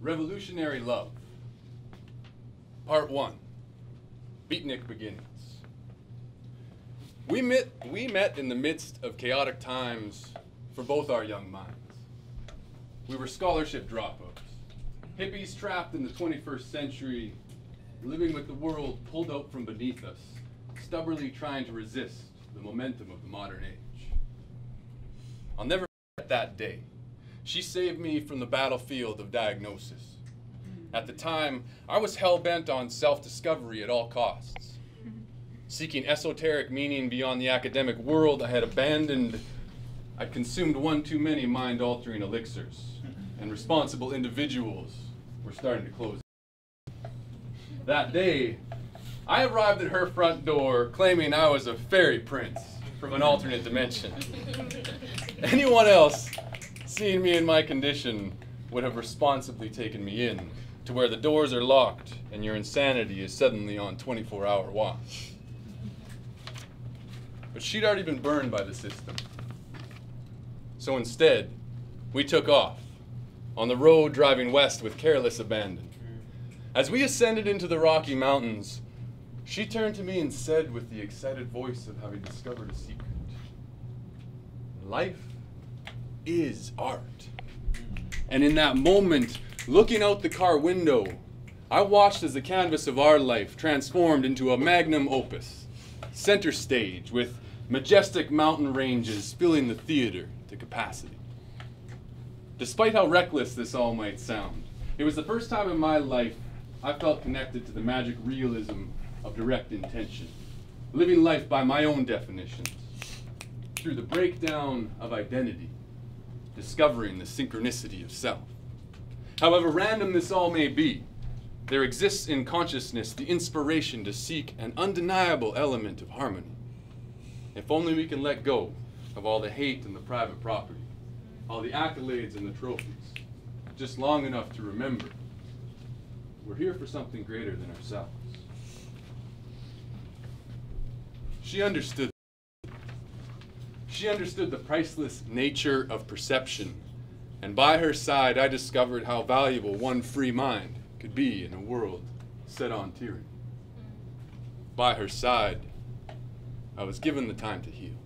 Revolutionary Love. Part 1. Beatnik Beginnings. We met in the midst of chaotic times for both our young minds. We were scholarship dropouts, hippies trapped in the 21st century, living with the world pulled out from beneath us, stubbornly trying to resist the momentum of the modern age. I'll never forget that day. She saved me from the battlefield of diagnosis. At the time, I was hell-bent on self-discovery at all costs. Seeking esoteric meaning beyond the academic world, I had abandoned. I'd consumed one too many mind-altering elixirs, and responsible individuals were starting to close. That day, I arrived at her front door claiming I was a fairy prince from an alternate dimension. Anyone else seeing me in my condition would have responsibly taken me in to where the doors are locked and your insanity is suddenly on 24-hour watch. But she'd already been burned by the system. So instead, we took off, on the road driving west with careless abandon. As we ascended into the Rocky Mountains, she turned to me and said with the excited voice of having discovered a secret, "Life is art." And in that moment, looking out the car window, I watched as the canvas of our life transformed into a magnum opus, center stage with majestic mountain ranges filling the theater to capacity. Despite how reckless this all might sound, it was the first time in my life I felt connected to the magic realism of direct intention, living life by my own definitions, through the breakdown of identity, discovering the synchronicity of self. However random this all may be, there exists in consciousness the inspiration to seek an undeniable element of harmony. If only we can let go of all the hate and the private property, all the accolades and the trophies, just long enough to remember we're here for something greater than ourselves. She understood. She understood the priceless nature of perception, and by her side I discovered how valuable one free mind could be in a world set on tyranny. By her side, I was given the time to heal.